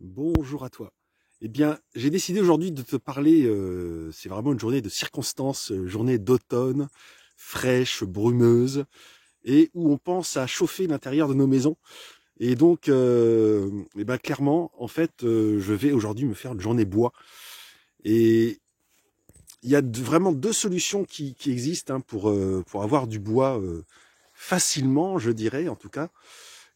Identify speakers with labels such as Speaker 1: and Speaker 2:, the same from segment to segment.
Speaker 1: Bonjour à toi. Eh bien, j'ai décidé aujourd'hui de te parler, c'est vraiment une journée de circonstance, journée d'automne, fraîche, brumeuse, et où on pense à chauffer l'intérieur de nos maisons. Et donc, eh ben, clairement, en fait, je vais aujourd'hui me faire une journée bois. Et il y a vraiment deux solutions qui existent hein, pour avoir du bois facilement, je dirais en tout cas,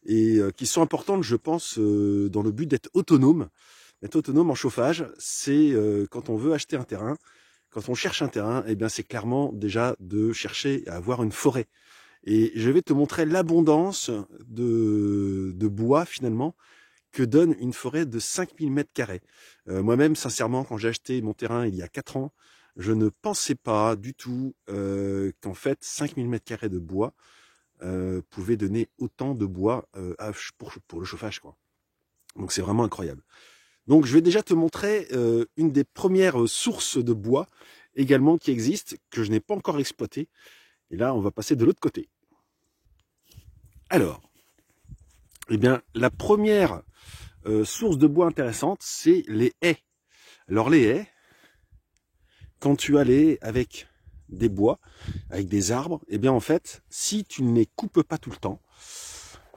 Speaker 1: et qui sont importantes, je pense, dans le but d'être autonome. Être autonome en chauffage, c'est quand on veut acheter un terrain, quand on cherche un terrain, eh bien c'est clairement déjà de chercher à avoir une forêt. Et je vais te montrer l'abondance de bois finalement que donne une forêt de 5000 mètres carrés. Moi-même, sincèrement, quand j'ai acheté mon terrain il y a 4 ans, je ne pensais pas du tout qu'en fait 5000 mètres carrés de bois pouvait donner autant de bois pour le chauffage, quoi. Donc c'est vraiment incroyable. Donc je vais déjà te montrer une des premières sources de bois également qui existe, que je n'ai pas encore exploité. Et là, on va passer de l'autre côté. Alors, eh bien, la première source de bois intéressante, c'est les haies. Alors les haies, quand tu as les haies avec des bois, avec des arbres, eh bien en fait, si tu ne les coupes pas tout le temps,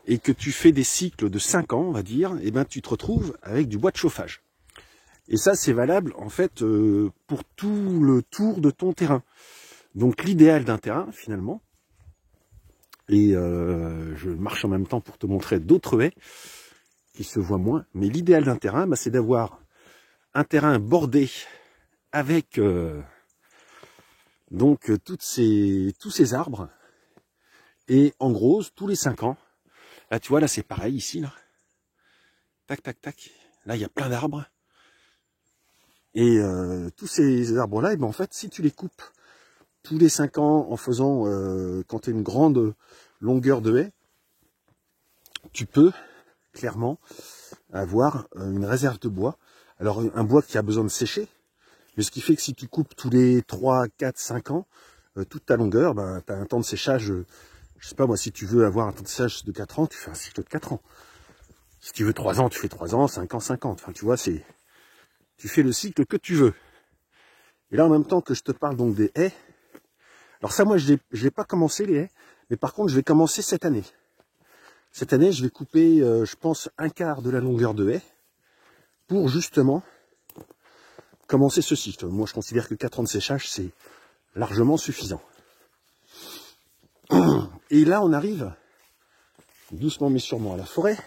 Speaker 1: et que tu fais des cycles de 5 ans, on va dire, eh bien tu te retrouves avec du bois de chauffage. Et ça, c'est valable en fait pour tout le tour de ton terrain. Donc l'idéal d'un terrain, finalement, et je marche en même temps pour te montrer d'autres haies qui se voient moins, mais l'idéal d'un terrain, bah, c'est d'avoir un terrain bordé avec donc tous ces arbres, et en gros, tous les 5 ans, là tu vois, là c'est pareil ici, là, tac, tac, tac, là il y a plein d'arbres, et tous ces arbres-là, et ben en fait, si tu les coupes tous les 5 ans en faisant, quand tu as une grande longueur de haie, tu peux clairement avoir une réserve de bois. Alors un bois qui a besoin de sécher, mais ce qui fait que si tu coupes tous les 3, 4, 5 ans, toute ta longueur, ben, tu as un temps de séchage, je sais pas moi, si tu veux avoir un temps de séchage de 4 ans, tu fais un cycle de 4 ans. Si tu veux 3 ans, tu fais 3 ans, 5 ans, 50. Enfin tu vois, tu fais le cycle que tu veux. Et là en même temps que je te parle donc des haies, alors ça moi je n'ai pas commencé les haies, mais par contre je vais commencer cette année. Cette année je vais couper, je pense, un quart de la longueur de haie, pour justement commencer ce cycle. Moi je considère que 4 ans de séchage c'est largement suffisant. Et là on arrive doucement mais sûrement à la forêt.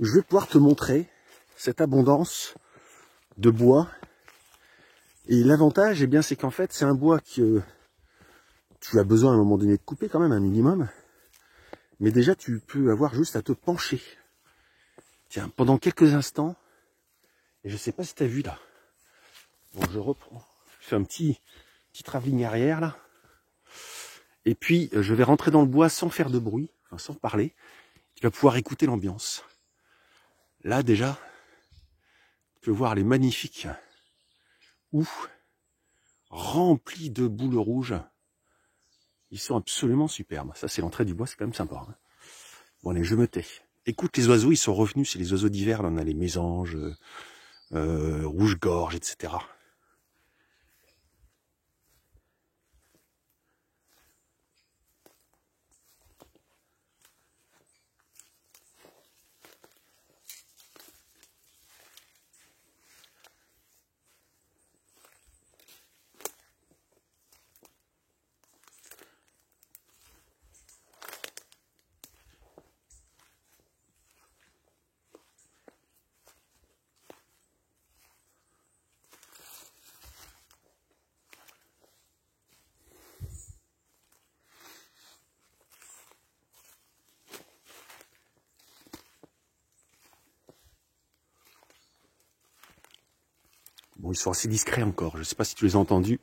Speaker 1: Je vais pouvoir te montrer cette abondance de bois. Et l'avantage, eh bien, c'est qu'en fait, c'est un bois que tu as besoin à un moment donné de couper quand même, un minimum. Mais déjà, tu peux avoir juste à te pencher. Tiens, pendant quelques instants, et je sais pas si tu as vu là. Bon, je reprends. Je fais un petit travelling arrière là. Et puis, je vais rentrer dans le bois sans faire de bruit, enfin, sans parler. Tu vas pouvoir écouter l'ambiance. Là, déjà, tu peux voir les magnifiques houes remplis de boules rouges. Ils sont absolument superbes. Ça, c'est l'entrée du bois, c'est quand même sympa. Hein. Bon, allez, je me tais. Écoute, les oiseaux, ils sont revenus. C'est les oiseaux d'hiver. Là, on a les mésanges, rouge-gorge, etc. Bon, ils sont assez discrets encore. Je ne sais pas si tu les as entendus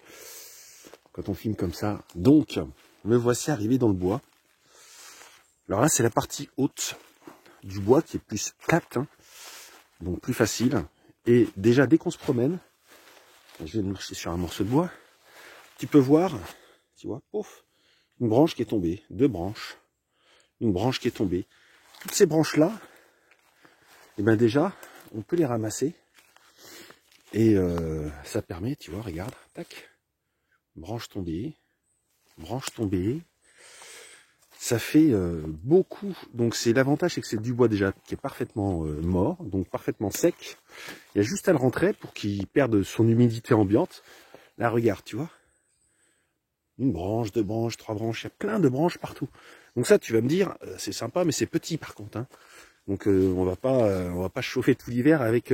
Speaker 1: quand on filme comme ça. Donc, me voici arrivé dans le bois. Alors là, c'est la partie haute du bois qui est plus plate, hein, donc plus facile. Et déjà, dès qu'on se promène, je vais marcher sur un morceau de bois, tu peux voir, tu vois, pouf, une branche qui est tombée, deux branches, une branche qui est tombée. toutes ces branches-là, et bien déjà, on peut les ramasser. Et ça permet, tu vois, regarde, tac, branche tombée. Ça fait beaucoup. Donc c'est l'avantage, c'est que c'est du bois déjà qui est parfaitement mort, donc parfaitement sec. Il y a juste à le rentrer pour qu'il perde son humidité ambiante. Là, regarde, tu vois. Une branche, deux branches, trois branches, il y a plein de branches partout. Donc ça, tu vas me dire, c'est sympa, mais c'est petit par contre. Hein. Donc on va pas chauffer tout l'hiver avec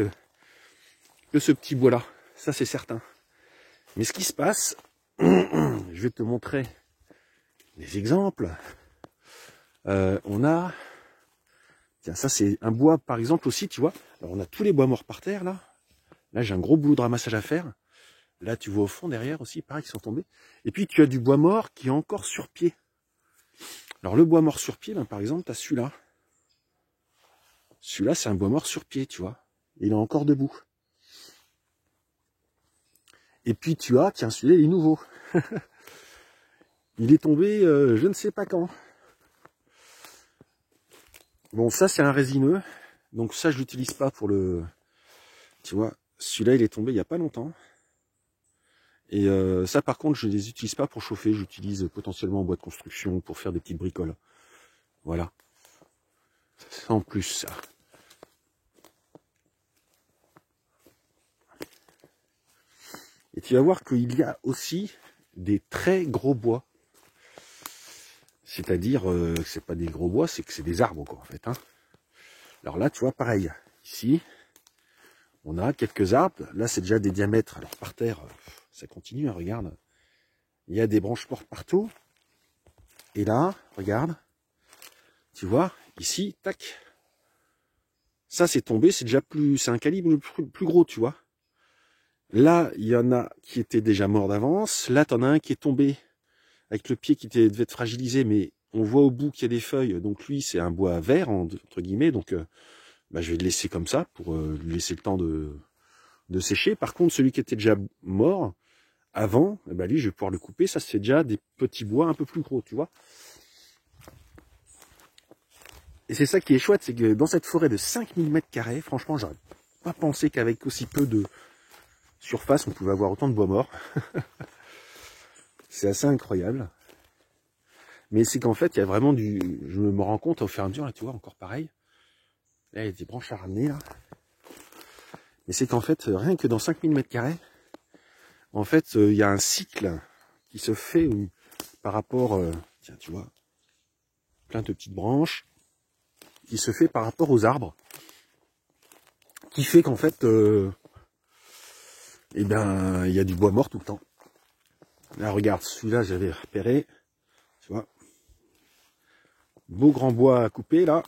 Speaker 1: que ce petit bois-là. Ça, c'est certain. Mais ce qui se passe, je vais te montrer des exemples. On a... Tiens, ça c'est un bois par exemple aussi, tu vois. Alors on a tous les bois morts par terre là. Là j'ai un gros boulot de ramassage à faire. Là tu vois au fond derrière aussi, pareil, qui sont tombés. Et puis tu as du bois mort qui est encore sur pied. Alors le bois mort sur pied, ben, par exemple, tu as celui-là. Celui-là c'est un bois mort sur pied, tu vois. Il est encore debout. Et puis tu as, tiens, celui-là il est nouveau. Il est tombé je ne sais pas quand. Bon, ça c'est un résineux. Donc ça je l'utilise pas pour le... Tu vois, celui-là il est tombé il n'y a pas longtemps. Et ça par contre je les utilise pas pour chauffer. J'utilise potentiellement en bois de construction pour faire des petites bricoles. Voilà. En plus ça. Et tu vas voir qu'il y a aussi des très gros bois. C'est-à-dire que c'est pas des gros bois, c'est que c'est des arbres quoi en fait. Hein. Alors là tu vois pareil. Ici, on a quelques arbres. Là c'est déjà des diamètres. Alors par terre, ça continue, hein, regarde. Il y a des branches mortes partout. Et là, regarde. Tu vois, ici, tac. Ça c'est tombé, c'est déjà plus. C'est un calibre plus gros, tu vois. Là, il y en a qui étaient déjà morts d'avance. Là, t'en as un qui est tombé avec le pied qui devait être fragilisé, mais on voit au bout qu'il y a des feuilles. Donc lui, c'est un bois vert, entre guillemets. Donc bah, je vais le laisser comme ça pour lui laisser le temps de sécher. Par contre, celui qui était déjà mort avant, eh ben lui, je vais pouvoir le couper. Ça, c'est déjà des petits bois un peu plus gros, tu vois. Et c'est ça qui est chouette, c'est que dans cette forêt de 5000 m², franchement, j'aurais pas pensé qu'avec aussi peu de surface, on pouvait avoir autant de bois mort. C'est assez incroyable. Mais c'est qu'en fait, il y a vraiment du... Je me rends compte au fur et à mesure, là, tu vois, encore pareil. Là, il y a des branches à ramener, là. Mais c'est qu'en fait, rien que dans 5000 m², en fait, il y a un cycle qui se fait par rapport... tiens, tu vois, plein de petites branches, qui se fait par rapport aux arbres. Qui fait qu'en fait... eh ben, il y a du bois mort tout le temps. Là, regarde, celui-là, j'avais repéré. Tu vois. Beau grand bois à couper, là.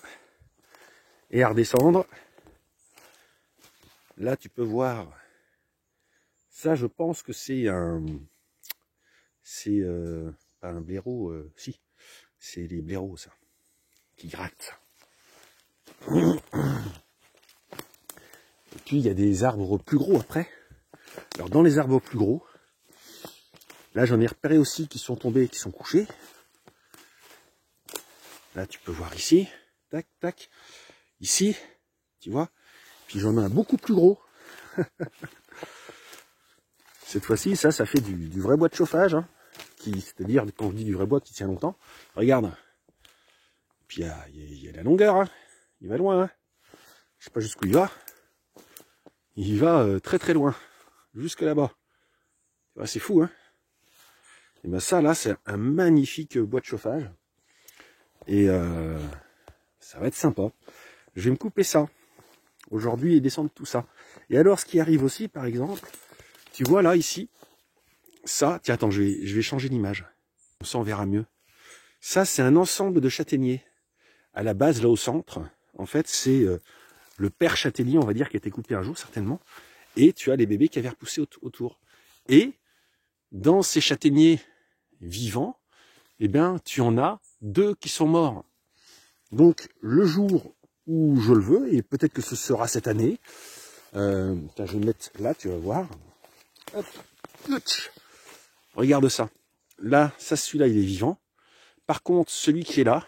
Speaker 1: Et à redescendre. Là, tu peux voir. Ça, je pense que c'est un... C'est pas un blaireau, si. C'est les blaireaux, ça. Qui grattent. Et puis, il y a des arbres plus gros après. Alors, dans les arbres plus gros, là, j'en ai repéré aussi qui sont tombés, qui sont couchés. Là, tu peux voir ici. Tac, tac. Ici, tu vois. Puis j'en ai un beaucoup plus gros. Cette fois-ci, ça fait du vrai bois de chauffage. Hein, c'est-à-dire, quand je dis du vrai bois qui tient longtemps, regarde. Puis il y a la longueur. Hein. Il va loin. Hein. Je sais pas jusqu'où il va. Il va très très loin. Jusque là-bas. C'est fou, hein. Et ben ça, là, c'est un magnifique bois de chauffage. Et ça va être sympa. Je vais me couper ça aujourd'hui et descendre tout ça. Et alors, ce qui arrive aussi, par exemple, tu vois là, ici, ça, tiens, attends, je vais changer l'image. Ça, on verra mieux. Ça, c'est un ensemble de châtaigniers. À la base, là, au centre, en fait, c'est le père châtaignier, on va dire, qui a été coupé un jour, certainement. Et tu as les bébés qui avaient repoussé autour. Et dans ces châtaigniers vivants, eh bien, tu en as 2 qui sont morts. Donc, le jour où je le veux, et peut-être que ce sera cette année, je vais le mettre là, tu vas voir. Hop. Regarde ça. Là, ça, celui-là, il est vivant. Par contre, celui qui est là,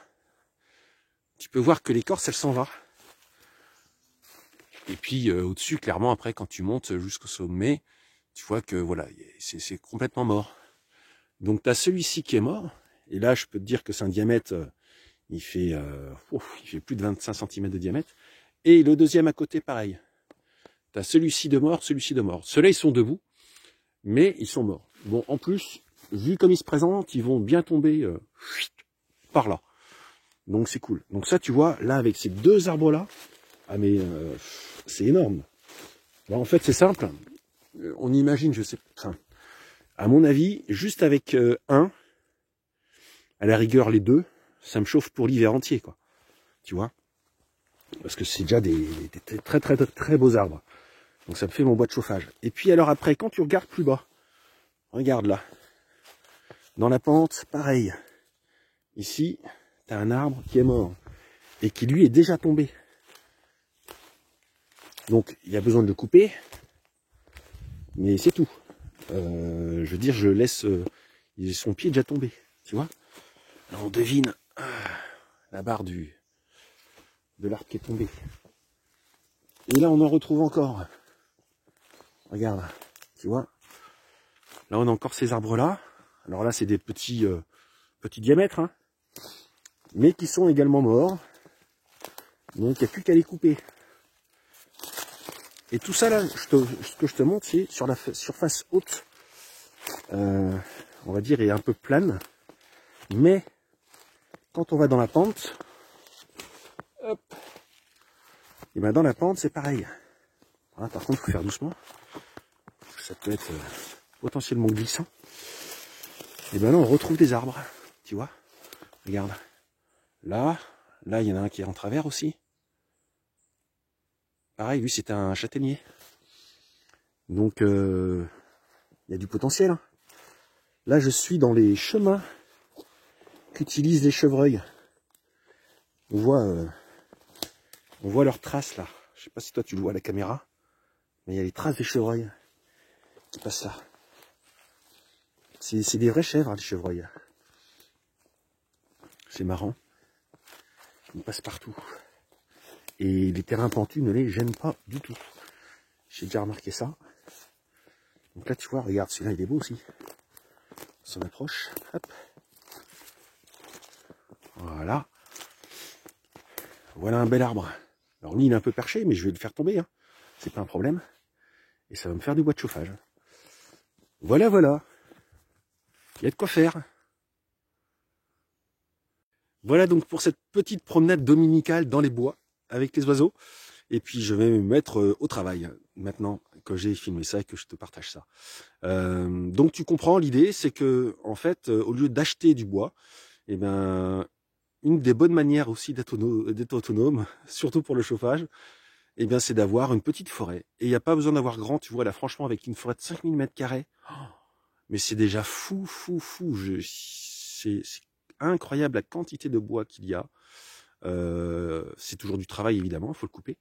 Speaker 1: tu peux voir que l'écorce, elle s'en va. Et puis au-dessus, clairement, après, quand tu montes jusqu'au sommet, tu vois que voilà, c'est complètement mort. Donc tu as celui-ci qui est mort, et là je peux te dire que c'est un diamètre, il fait plus de 25 cm de diamètre, et le deuxième à côté pareil. Tu as celui-ci de mort, celui-ci de mort. Ceux-là ils sont debout, mais ils sont morts. Bon, en plus, vu comme ils se présentent, ils vont bien tomber par là. Donc c'est cool. Donc ça tu vois, là avec ces deux arbres-là, ah mais c'est énorme. Là, en fait c'est simple, on imagine, je sais pas, à mon avis, juste avec un, à la rigueur les deux, ça me chauffe pour l'hiver entier, quoi. Tu vois? Parce que c'est déjà des très très très beaux arbres. Donc ça me fait mon bois de chauffage. Et puis alors après, quand tu regardes plus bas, regarde là, dans la pente, pareil. Ici, tu as un arbre qui est mort et qui lui est déjà tombé. Donc il y a besoin de le couper, mais c'est tout. Je veux dire, je laisse son pied déjà tombé, tu vois. Là, on devine la barre de l'arbre qui est tombé. Et là, on en retrouve encore. Regarde, tu vois. Là, on a encore ces arbres-là. Alors là, c'est des petits diamètres, hein, mais qui sont également morts. Donc, il n'y a plus qu'à les couper. Et tout ça, là, ce que je te montre, c'est sur la surface haute, on va dire, est un peu plane. Mais, quand on va dans la pente, hop, et ben dans la pente, c'est pareil. Voilà, par contre, il faut faire doucement. Ça peut être potentiellement glissant. Et ben là, on retrouve des arbres. Tu vois? Regarde. Là, il y en a un qui est en travers aussi. Pareil, lui, c'est un châtaignier. Donc, il y a du potentiel. Hein. Là, je suis dans les chemins qu'utilisent les chevreuils. On voit leurs traces là. Je sais pas si toi tu le vois à la caméra, mais il y a les traces des chevreuils qui passent là. C'est des vraies chèvres, hein, les chevreuils. C'est marrant. Ils passent partout. Et les terrains pentus ne les gênent pas du tout. J'ai déjà remarqué ça. Donc là, tu vois, regarde, celui-là, il est beau aussi. On s'en approche. Hop. Voilà. Voilà un bel arbre. Alors lui, il est un peu perché, mais je vais le faire tomber. Hein. C'est pas un problème. Et ça va me faire du bois de chauffage. Voilà, voilà. Il y a de quoi faire. Voilà donc pour cette petite promenade dominicale dans les bois avec les oiseaux. Et puis je vais me mettre au travail maintenant que j'ai filmé ça et que je te partage ça. Donc tu comprends, l'idée c'est que en fait au lieu d'acheter du bois, eh ben une des bonnes manières aussi d'être autonome, surtout pour le chauffage, eh bien c'est d'avoir une petite forêt. Et il n'y a pas besoin d'avoir grand, tu vois là franchement avec une forêt de 5000 m², mais c'est déjà fou. C'est incroyable la quantité de bois qu'il y a. C'est toujours du travail évidemment, il faut le couper.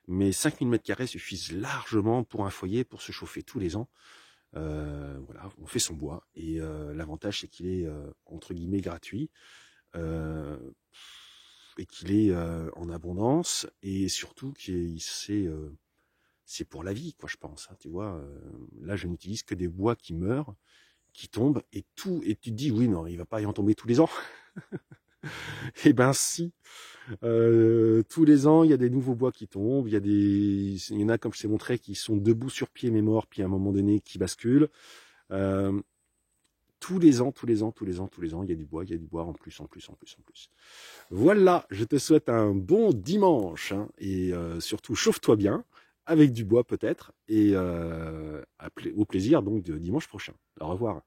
Speaker 1: Mais 5000 m² suffisent largement pour un foyer, pour se chauffer tous les ans. Voilà, on fait son bois. Et l'avantage, c'est qu'il est, entre guillemets, gratuit. Et qu'il est en abondance. Et surtout, c'est pour la vie, quoi, je pense. Hein, tu vois, là, je n'utilise que des bois qui meurent, qui tombent. Et tu te dis, oui, non, il va pas y en tomber tous les ans. Eh ben si, tous les ans il y a des nouveaux bois qui tombent, il y en a comme je t'ai montré qui sont debout sur pied mais morts, puis à un moment donné qui basculent. Tous les ans, il y a du bois en plus. Voilà, je te souhaite un bon dimanche hein, et surtout chauffe-toi bien avec du bois peut-être et au plaisir donc de dimanche prochain. Au revoir.